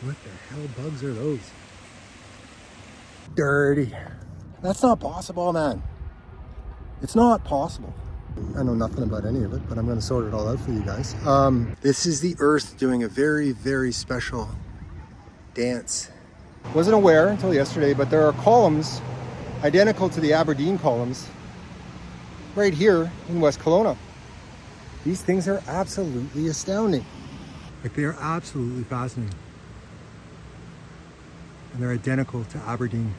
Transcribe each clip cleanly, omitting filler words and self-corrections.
What the hell bugs are those? Dirty. That's not possible, man. It's not possible. I know nothing about any of it, but I'm going to sort it all out for you guys. This is the earth doing a very, very special dance. Wasn't aware until yesterday, but there are columns identical to the Aberdeen columns right here in West Kelowna. These things are absolutely astounding. Like, they are absolutely fascinating. And they're identical to Aberdeen.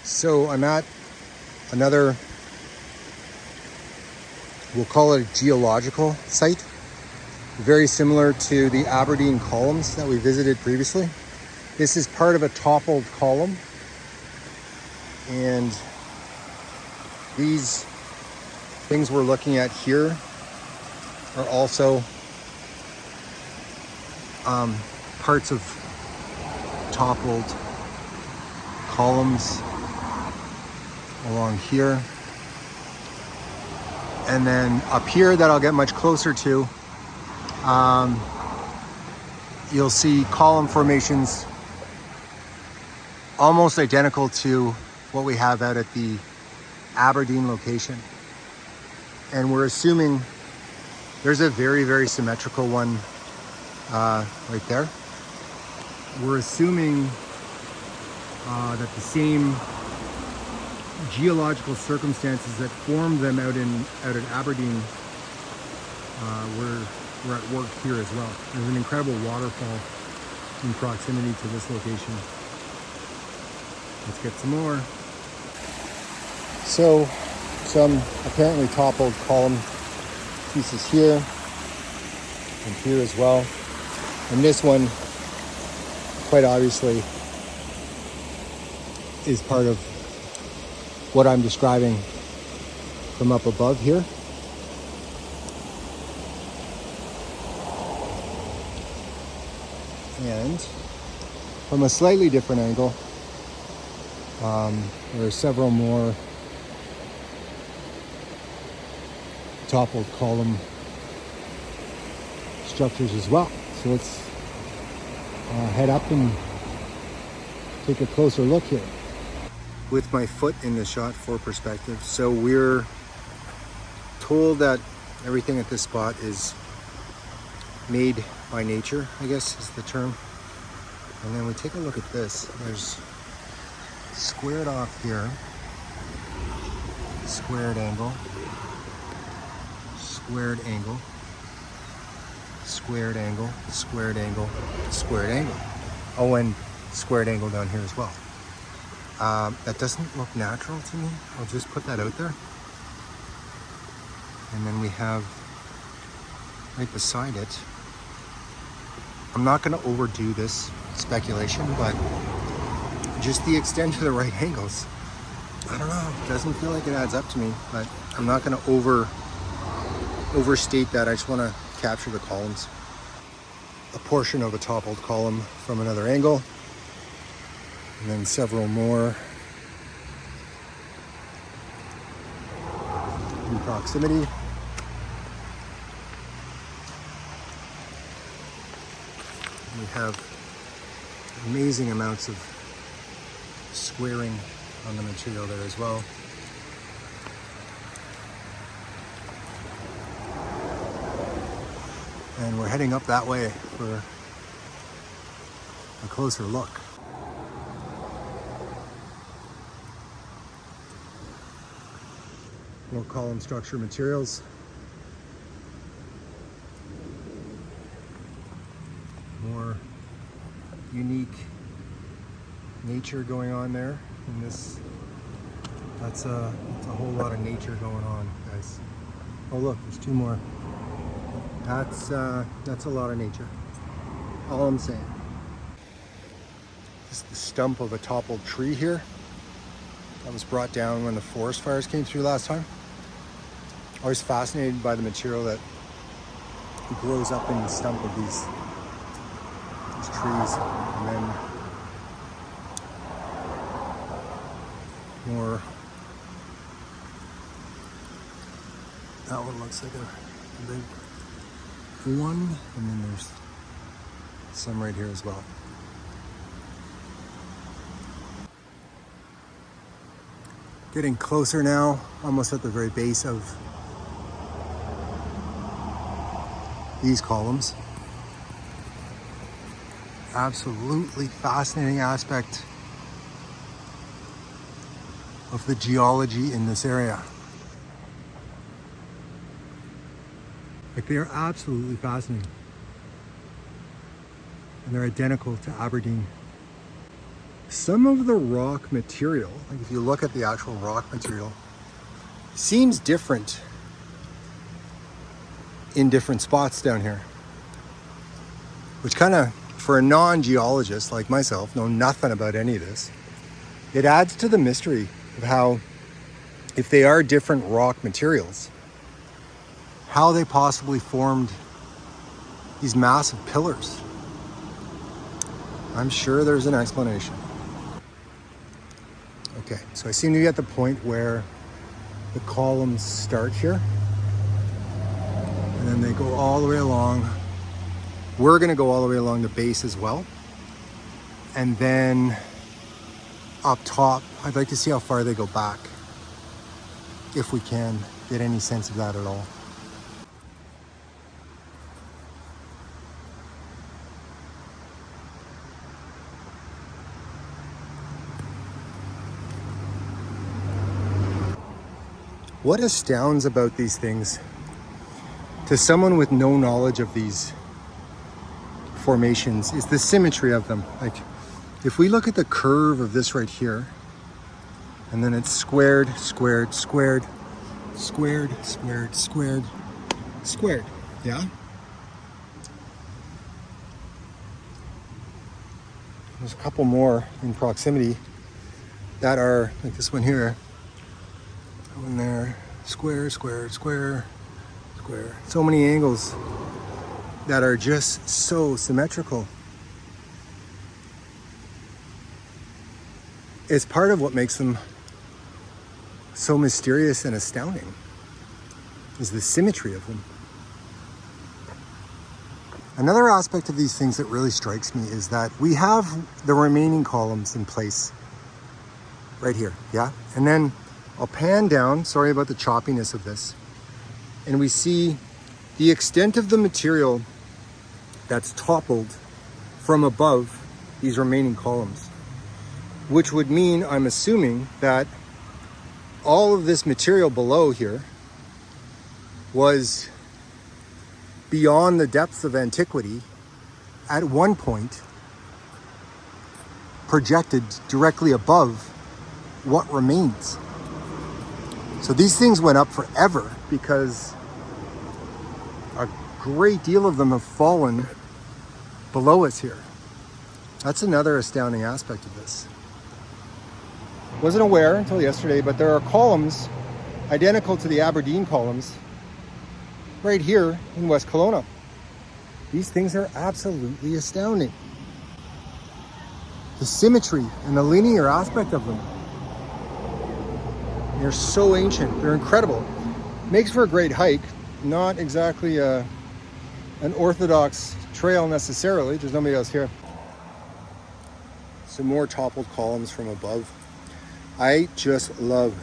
So I'm at another, we'll call it a geological site, very similar to the Aberdeen columns that we visited previously. This is part of a toppled column, and these things we're looking at here are also parts of toppled columns along here. And then up here that I'll get much closer to, you'll see column formations almost identical to what we have out at the Aberdeen location. And we're assuming there's a very, very symmetrical one right there. We're assuming that the same geological circumstances that formed them out at Aberdeen were at work here as well. There's an incredible waterfall in proximity to this location. Let's get some more. So some apparently toppled column pieces here and here as well. And this one, quite obviously, is part of what I'm describing from up above here. And from a slightly different angle, there are several more toppled column structures as well. So let's head up and take a closer look here. With my foot in the shot for perspective. So we're told that everything at this spot is made by nature, I guess is the term. And then we take a look at this. There's squared off here, squared angle, squared angle, squared angle, squared angle, squared angle. Oh, and squared angle down here as well. That doesn't look natural to me. I'll just put that out there. And then we have right beside it, I'm not going to overdo this speculation, but just the extent of the right angles, I don't know, it doesn't feel like it adds up to me, but I'm not going to overstate that. I just want to capture the columns. A portion of a toppled column from another angle, and then several more in proximity. We have amazing amounts of squaring on the material there as well. And we're heading up that way for a closer look. More column structure materials. More unique nature going on there in this. That's a whole lot of nature going on, guys. Oh look, there's two more. That's a lot of nature. All I'm saying. This is the stump of a toppled tree here that was brought down when the forest fires came through last time. Always fascinated by the material that grows up in the stump of these trees, and then more. That one looks like a big one, and then there's some right here as well. Getting closer now, almost at the very base of these columns. Absolutely fascinating aspect of the geology in this area. Like, they are absolutely fascinating. And they're identical to Aberdeen. Some of the rock material, like if you look at the actual rock material, seems different in different spots down here. Which kind of, for a non-geologist like myself, know nothing about any of this, it adds to the mystery of how, if they are different rock materials, how they possibly formed these massive pillars. I'm sure there's an explanation. Okay, so I seem to be at the point where the columns start here, and then they go all the way along. We're gonna go all the way along the base as well. And then up top, I'd like to see how far they go back, if we can get any sense of that at all. What astounds about these things to someone with no knowledge of these formations is the symmetry of them. Like, if we look at the curve of this right here, and then it's squared, squared, squared, squared, squared, squared, squared, yeah? There's a couple more in proximity that are, like this one here, that one there, square, square, square, square. So many angles that are just so symmetrical. It's part of what makes them so mysterious and astounding, is the symmetry of them. Another aspect of these things that really strikes me is that we have the remaining columns in place right here, yeah? And then I'll pan down, sorry about the choppiness of this, and we see the extent of the material that's toppled from above these remaining columns, which would mean, I'm assuming, that all of this material below here was beyond the depths of antiquity at one point projected directly above what remains. So these things went up forever because a great deal of them have fallen below us here. That's another astounding aspect of this. Wasn't aware until yesterday, but there are columns identical to the Aberdeen columns right here in West Kelowna. These things are absolutely astounding. The symmetry and the linear aspect of them. They're so ancient, they're incredible. Makes for a great hike, not exactly an orthodox trail necessarily, there's nobody else here. Some more toppled columns from above. I just love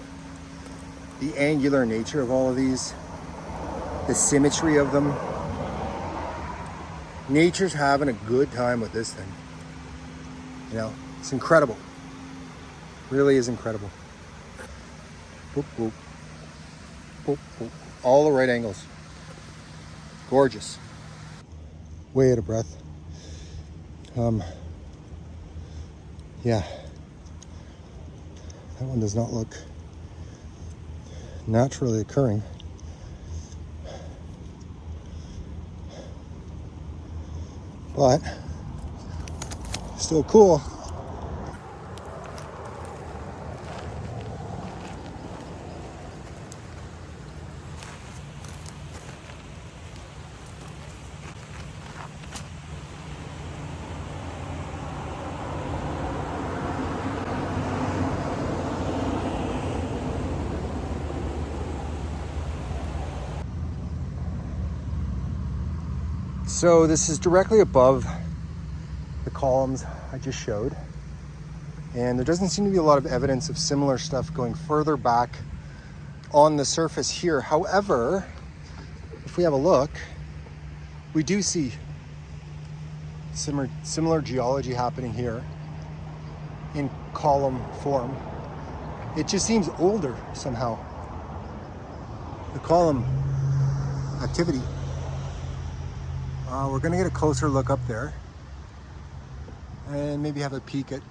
the angular nature of all of these, the symmetry of them. Nature's having a good time with this thing. You know, it's incredible. Really is incredible. Boop, boop. Boop, boop. All the right angles. Gorgeous. Way out of breath. Yeah, That one does not look naturally occurring. But still cool. So this is directly above the columns I just showed. And there doesn't seem to be a lot of evidence of similar stuff going further back on the surface here. However, if we have a look, we do see similar geology happening here in column form. It just seems older somehow. The column activity. We're gonna get a closer look up there and maybe have a peek at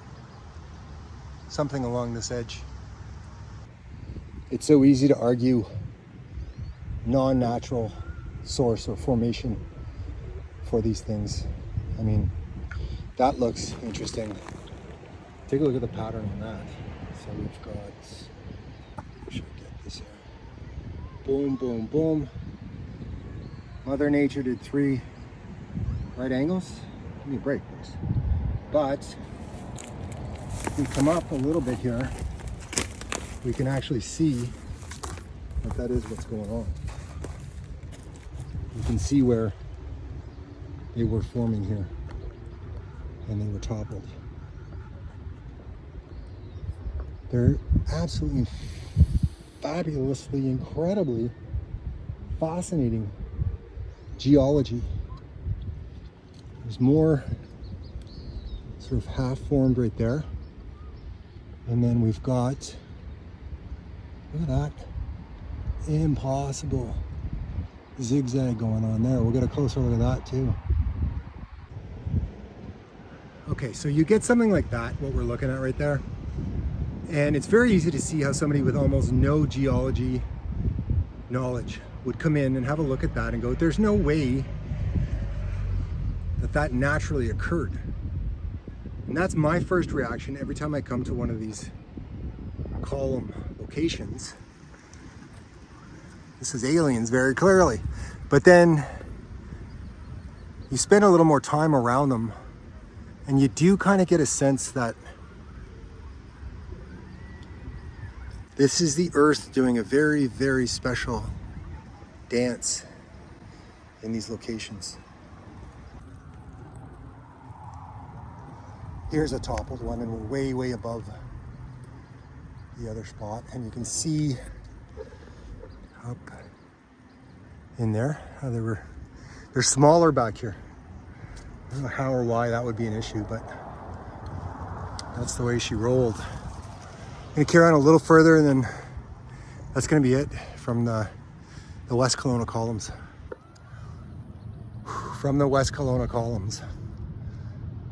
something along this edge. It's so easy to argue non-natural source or formation for these things. I mean, that looks interesting. Take a look at the pattern on that. So we've got, should I get this here? Boom, boom, boom. Mother Nature did 3 right angles. Give me a break, please. But if we come up a little bit here, we can actually see that is what's going on. You can see where they were forming here and they were toppled. They're absolutely fabulously, incredibly fascinating geology. There's more sort of half-formed right there. And then we've got, look at that, impossible zigzag going on there. We'll get a closer look at that too. Okay, so you get something like that, what we're looking at right there. And it's very easy to see how somebody with almost no geology knowledge would come in and have a look at that and go, there's no way that naturally occurred. And that's my first reaction every time I come to one of these column locations. This is aliens very clearly. But then you spend a little more time around them and you do kind of get a sense that this is the earth doing a very, very special dance in these locations. Here's a toppled one and we're way, way above the other spot. And you can see up in there how they're smaller back here. I don't know how or why that would be an issue, but that's the way she rolled. I'm gonna carry on a little further and then that's gonna be it from the West Kelowna columns. From the West Kelowna columns,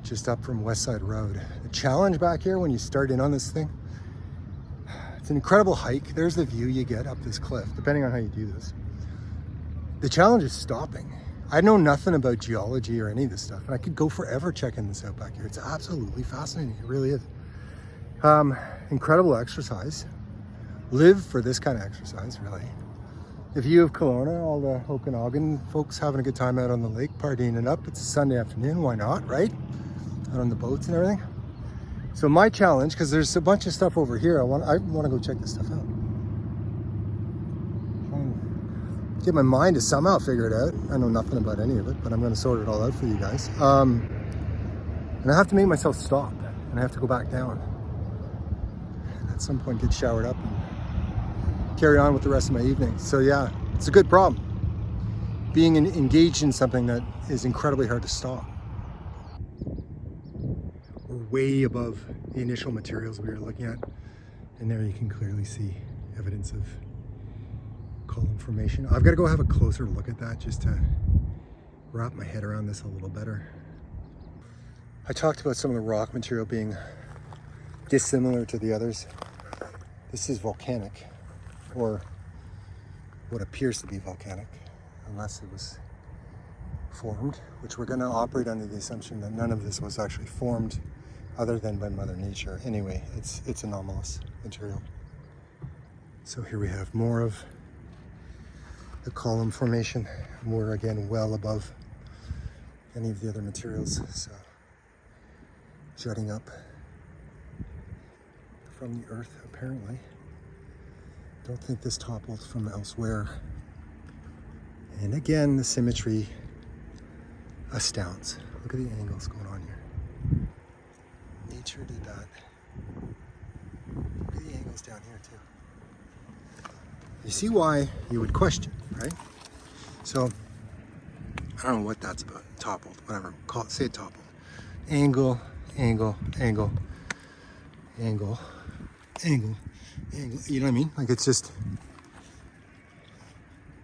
just up from West Side Road. The challenge back here when you start in on this thing, it's an incredible hike. There's the view you get up this cliff, depending on how you do this. The challenge is stopping. I know nothing about geology or any of this stuff, and I could go forever checking this out back here. It's absolutely fascinating, it really is. Incredible exercise. Live for this kind of exercise, really. The view of Kelowna, all the Okanagan folks having a good time out on the lake, partying it up. It's a Sunday afternoon, why not, right? Out on the boats and everything. So my challenge, because there's a bunch of stuff over here, I want to go check this stuff out. Get my mind to somehow figure it out. I know nothing about any of it, but I'm going to sort it all out for you guys. And I have to make myself stop, and I have to go back down. And at some point get showered up and carry on with the rest of my evening. So yeah, it's a good problem. Being engaged in something that is incredibly hard to stop. We're way above the initial materials we were looking at. And there you can clearly see evidence of column formation. I've got to go have a closer look at that just to wrap my head around this a little better. I talked about some of the rock material being dissimilar to the others. This is volcanic, or what appears to be volcanic, unless it was formed, which we're going to operate under the assumption that none of this was actually formed other than by Mother Nature. Anyway, it's anomalous material. So here we have more of the column formation. We're again well above any of the other materials, so jutting up from the earth apparently. Don't think this toppled from elsewhere. And again, the symmetry astounds. Look at the angles going on here. Nature did that. Look at the angles down here too. You see why you would question, right? So, I don't know what that's about. Toppled, whatever. Call it, say it toppled. Angle, angle, angle, angle, angle, angle. You know what I mean? Like it's just,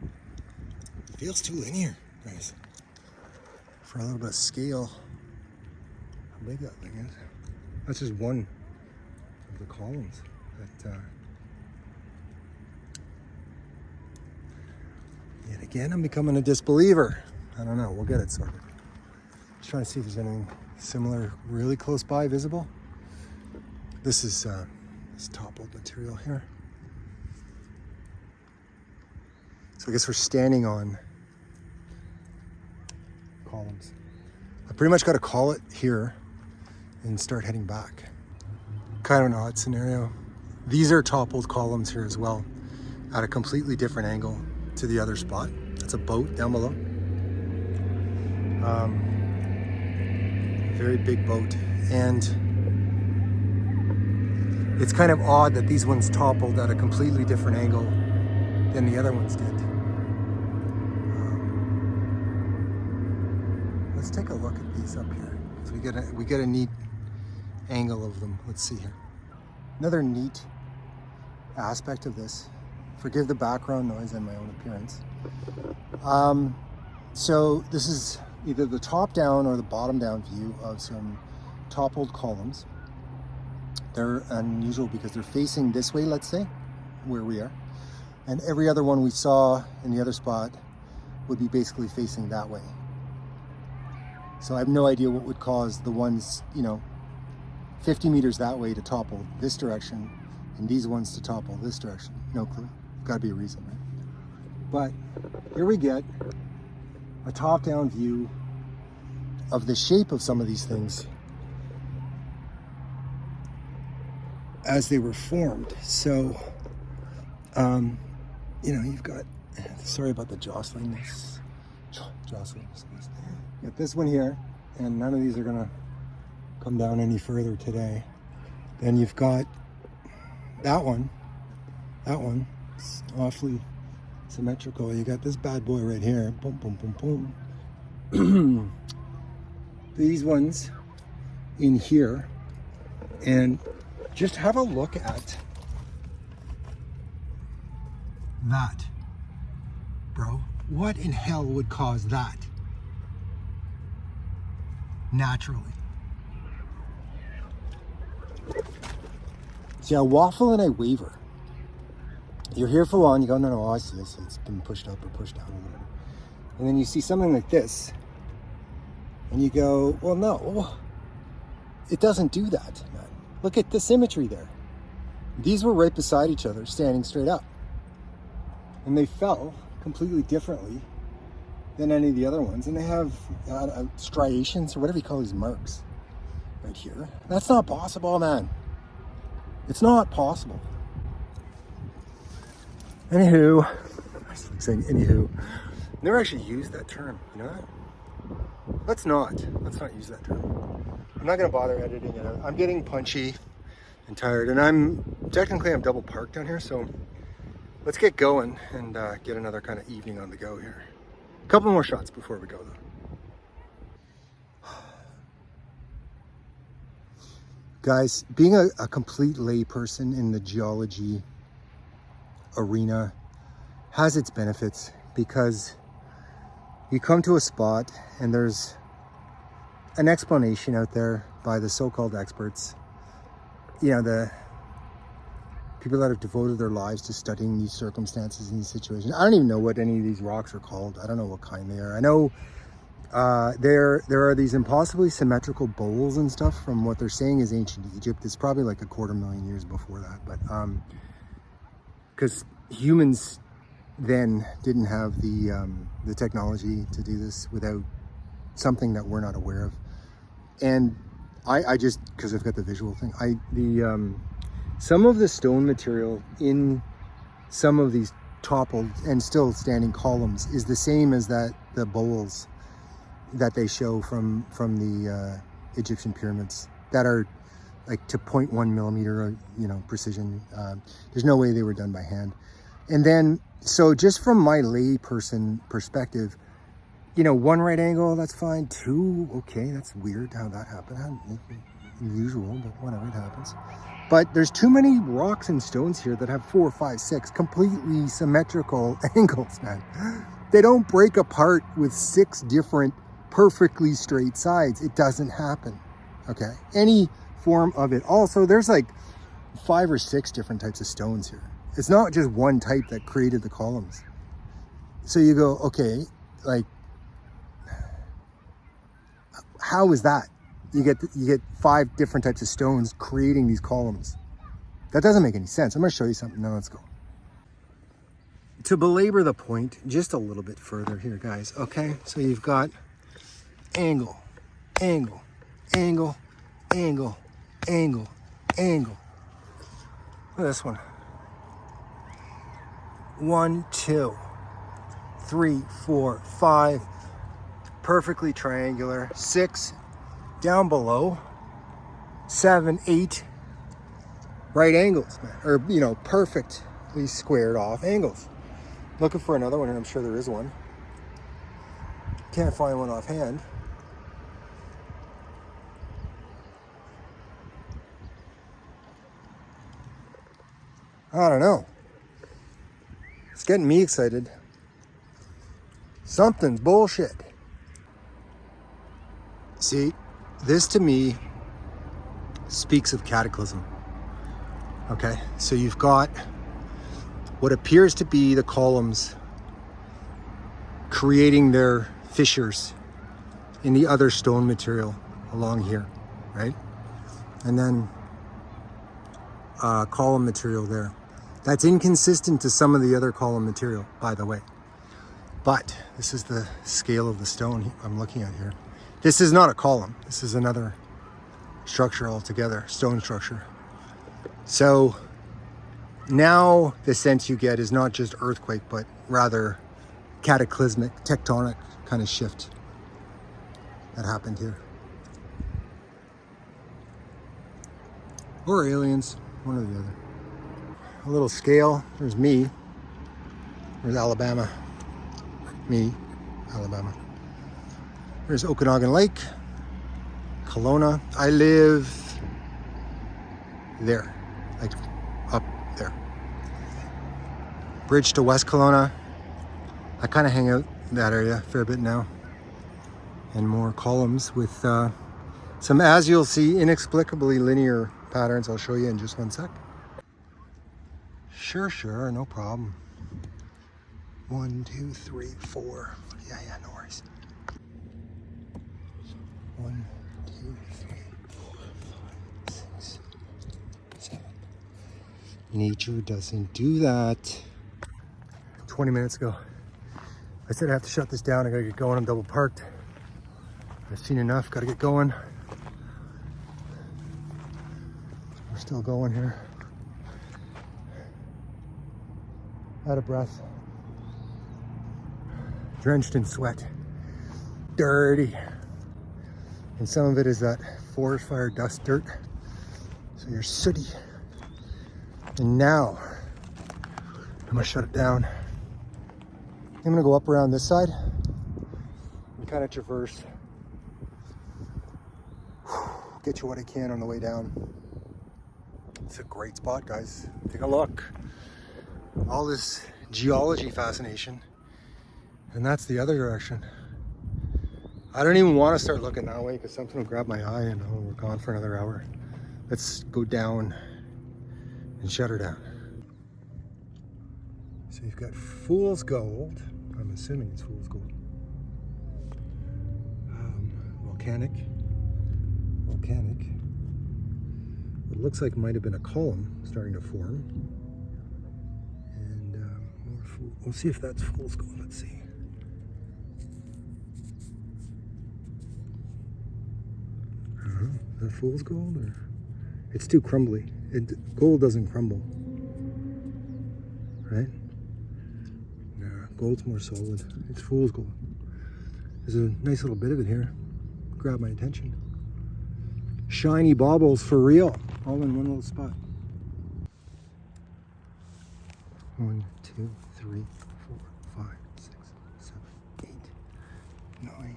it feels too linear, guys. For a little bit of scale. How big that thing is. That's just one of the columns that yet again I'm becoming a disbeliever. I don't know, we'll get it sorted. Just trying to see if there's anything similar really close by visible. This is this toppled material here. So I guess we're standing on columns. I pretty much got to call it here and start heading back. Kind of an odd scenario. These are toppled columns here as well, at a completely different angle to the other spot. That's a boat down below. Very big boat. And it's kind of odd that these ones toppled at a completely different angle than the other ones did. Let's take a look at these up here. So we get a neat angle of them. Let's see here. Another neat aspect of this. Forgive the background noise and my own appearance. So this is either the top down or the bottom down view of some toppled columns. They're unusual because they're facing this way, let's say, where we are. And every other one we saw in the other spot would be basically facing that way. So I have no idea what would cause the ones, 50 meters that way to topple this direction and these ones to topple this direction. No clue. Gotta be a reason, right? But here we get a top-down view of the shape of some of these things as they were formed. So, you've got, sorry about the jostling. You got this one here, and none of these are gonna come down any further today. Then you've got that one. It's awfully symmetrical. You got this bad boy right here. Boom, boom, boom, boom. These ones in here. And just have a look at that, bro. What in hell would cause that naturally? See, I waffle and I waver. You're here for one, you go, no, I see, it's been pushed up or pushed down or whatever. And then you see something like this, and you go, well, no, it doesn't do that, man. Look at the symmetry there. These were right beside each other, standing straight up. And they fell completely differently than any of the other ones. And they have striations, or whatever you call these marks, right here. That's not possible, man. It's not possible. Anywho, I keep saying anywho. Never actually used that term, you know that? Let's not use that term. I'm not gonna bother editing it out. I'm getting punchy and tired, and I'm double parked down here, so let's get going and get another kind of evening on the go here. A couple more shots before we go though. Guys, being a complete lay person in the geology arena has its benefits, because you come to a spot and there's an explanation out there by the so-called experts, the people that have devoted their lives to studying these circumstances and these situations. I don't even know what any of these rocks are called. I don't know what kind they are. I know there are these impossibly symmetrical bowls and stuff from what they're saying is ancient Egypt. It's probably like 250,000 years before that, but because humans then didn't have the technology to do this without something that we're not aware of. And I just, because I've got the visual thing, some of the stone material in some of these toppled and still standing columns is the same as the bowls that they show from the Egyptian pyramids that are like to 0.1 millimeter, precision. There's no way they were done by hand. And then, so just from my lay person perspective, 1 right angle, that's fine. 2, okay, that's weird how that happened. Unusual, but whatever, it happens. But there's too many rocks and stones here that have 4, 5, 6 completely symmetrical angles, man. They don't break apart with 6 different perfectly straight sides. It doesn't happen, okay? Any form of it. Also, there's like 5 or 6 different types of stones here. It's not just one type that created the columns. So you go, okay, like, how is that? You get 5 different types of stones creating these columns. That doesn't make any sense. I'm gonna show you something. Now let's go. To belabor the point just a little bit further here, guys, okay? So you've got angle, angle, angle, angle, angle, angle. Look at this one. 1, 2, 3, 4, 5. Perfectly triangular. 6 down below. 7, 8 right angles, man. Or, perfectly squared off angles. Looking for another one, and I'm sure there is one. Can't find one offhand. I don't know. It's getting me excited. Something's bullshit. See, this to me speaks of cataclysm. Okay, so you've got what appears to be the columns creating their fissures in the other stone material along here, right? And then column material there. That's inconsistent to some of the other column material, by the way. But this is the scale of the stone I'm looking at here. This is not a column. This is another structure altogether, stone structure. So now the sense you get is not just earthquake, but rather cataclysmic, tectonic kind of shift that happened here. Or aliens, one or the other. A little scale, there's me. There's Alabama. Me, Alabama. There's Okanagan Lake, Kelowna. I live there, like up there. Bridge to West Kelowna. I kind of hang out in that area a fair bit now. And more columns with some, as you'll see, inexplicably linear patterns. I'll show you in just one sec. Sure, no problem. 1, 2, 3, 4. Yeah, no worries. 1, 2, 3, 4, 5, 6, 7. Nature doesn't do that. 20 minutes ago, I said I have to shut this down. I gotta get going. I'm double parked. I've seen enough. Gotta get going. We're still going here. Out of breath. Drenched in sweat. Dirty. And some of it is that forest fire dust dirt. So you're sooty. And now, I'm gonna shut it down. I'm gonna go up around this side and kind of traverse. Get you what I can on the way down. It's a great spot, guys. Take a look. All this geology fascination. And that's the other direction. I don't even want to start looking that way because something will grab my eye and we're gone for another hour. Let's go down and shut her down. So you've got fool's gold. I'm assuming it's fool's gold. Volcanic. It looks like it might have been a column starting to form. And we'll see if that's fool's gold. Let's see. I don't know. Is that fool's gold or? It's too crumbly. Gold doesn't crumble, right? No, gold's more solid. It's fool's gold. There's a nice little bit of it here. Grabbed my attention. Shiny baubles for real, all in one little spot. 1, 2, 3, 4, 5, 6, 7, 8, 9,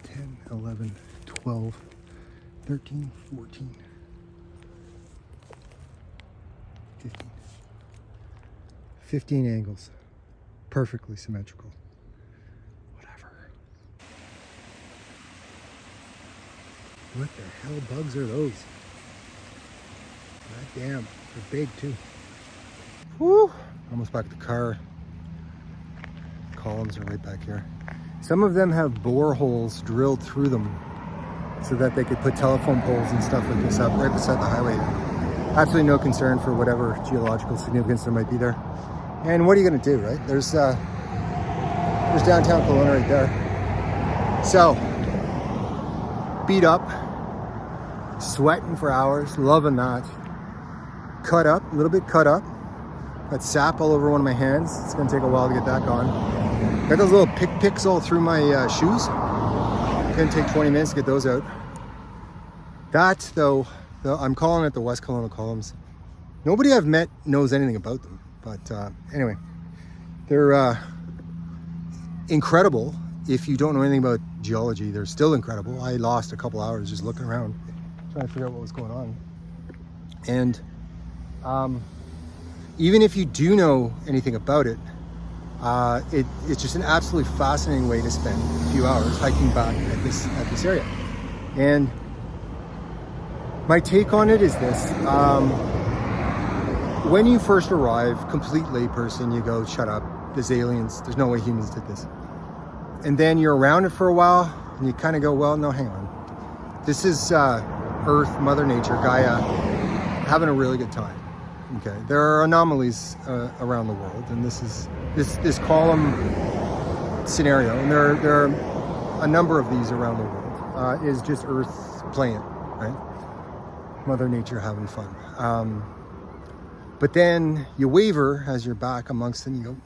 10, 11, 12, 13, 14, 15. 15 angles. Perfectly symmetrical. Whatever. What the hell bugs are those? God damn, they're big too. Woo! Almost back to the car. Columns are right back here. Some of them have bore holes drilled through them so that they could put telephone poles and stuff like this up right beside the highway. Absolutely no concern for whatever geological significance there might be there. And what are you going to do, right? There's downtown Kelowna right there. So, beat up, sweating for hours, loving that. Cut up, a little bit cut up. Got sap all over one of my hands. It's going to take a while to get that gone. Got those little picks all through my shoes. Going to take 20 minutes to get those out. That, though, I'm calling it the West Kelowna columns. Nobody I've met knows anything about them. But anyway, they're incredible. If you don't know anything about geology, they're still incredible. I lost a couple hours just looking around, trying to figure out what was going on. And even if you do know anything about it, it's just an absolutely fascinating way to spend a few hours hiking back at this area. And my take on it is this. When you first arrive, complete layperson, you go, shut up, there's aliens, there's no way humans did this. And then you're around it for a while, and you kind of go, well, no, hang on. This is Earth, Mother Nature, Gaia, having a really good time. Okay, there are anomalies around the world, and this is this column scenario, and there are a number of these around the world, is just Earth playing, right? Mother Nature having fun. But then you waver as you're back amongst them, you go,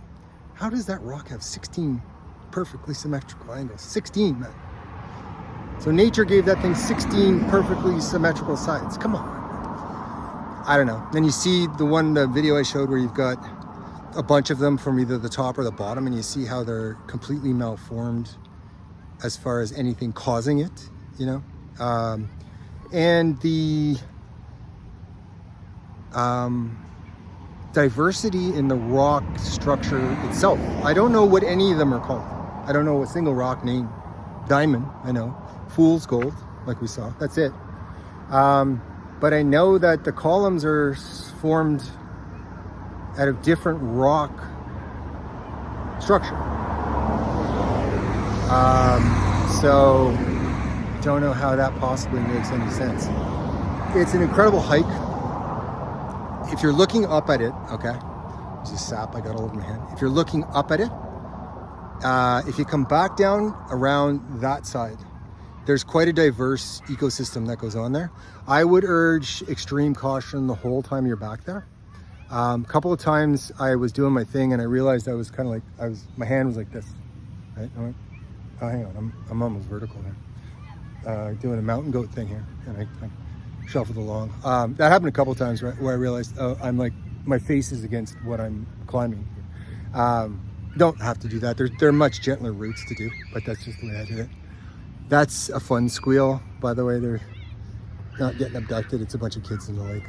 how does that rock have 16 perfectly symmetrical angles? 16, man. So nature gave that thing 16 perfectly symmetrical sides. Come on. I don't know. Then you see the video I showed where you've got a bunch of them from either the top or the bottom, and you see how they're completely malformed as far as anything causing it, you know? And the diversity in the rock structure itself. I don't know what any of them are called. I don't know a single rock name. Diamond, I know. Fool's gold, like we saw. That's it. But I know that the columns are formed out of different rock structure. So don't know how that possibly makes any sense. It's an incredible hike. If you're looking up at it, okay, there's a sap I got all over my hand. If you're looking up at it, if you come back down around that side, there's quite a diverse ecosystem that goes on there. I would urge extreme caution the whole time you're back there. A couple of times I was doing my thing and I realized I was kind of like, my hand was like this, right? I went, oh, hang on, I'm almost vertical there. Doing a mountain goat thing here, and I shuffled along. That happened a couple of times, right, where I realized I'm like, my face is against what I'm climbing. Don't have to do that. There are much gentler routes to do, but that's just the way I did it. That's a fun squeal, by the way. They're not getting abducted. It's a bunch of kids in the lake.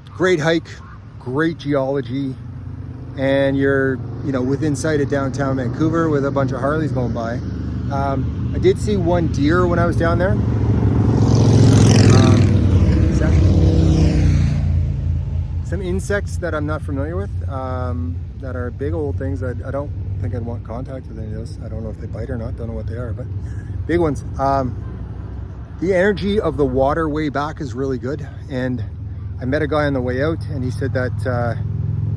Great hike, great geology, and you're, within sight of downtown Vancouver with a bunch of Harleys going by. I did see one deer when I was down there. Is some insects that I'm not familiar with, that are big old things. I don't think I'd want contact with any of those. I don't know if they bite or not, don't know what they are, but big ones. The energy of the water way back is really good. And I met a guy on the way out and he said that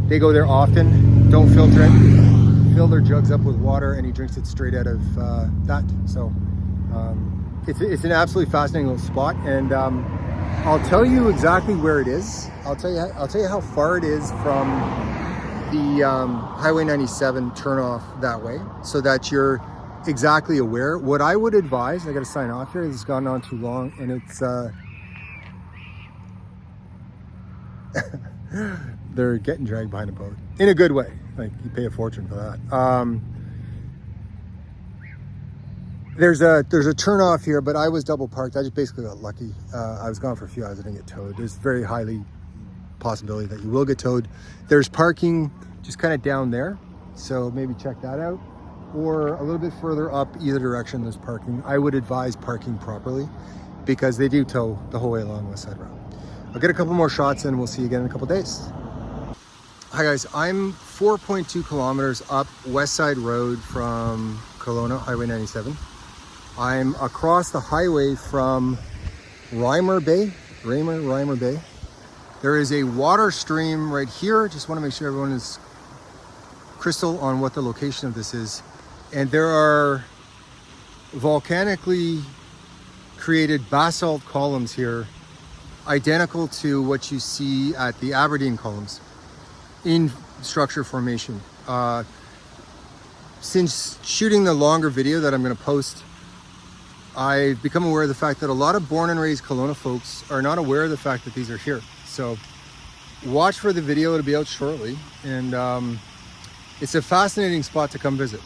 they go there often, don't filter it, fill their jugs up with water, and he drinks it straight out of that. So it's an absolutely fascinating little spot. And I'll tell you exactly where it is. I'll tell you how far it is from the Highway 97 turnoff that way, so that you're exactly aware. What I would advise, I got to sign off here, it's gone on too long, and it's they're getting dragged behind a boat in a good way. Like, you pay a fortune for that. There's a turnoff here, but I was double parked. I just basically got lucky. I was gone for a few hours. I didn't get towed. There's very highly possibility that you will get towed. There's parking just kind of down there, so maybe check that out. Or a little bit further up either direction, there's parking. I would advise parking properly because they do tow the whole way along West Side Road. I'll get a couple more shots and we'll see you again in a couple days. Hi guys, I'm 4.2 kilometers up West Side Road from Kelowna, Highway 97. I'm across the highway from Raymer Bay. There is a water stream right here. Just want to make sure everyone is crystal on what the location of this is. And there are volcanically created basalt columns here, identical to what you see at the Aberdeen columns in structure formation. Since shooting the longer video that I'm going to post, I've become aware of the fact that a lot of born and raised Kelowna folks are not aware of the fact that these are here. So watch for the video, it'll be out shortly. And it's a fascinating spot to come visit.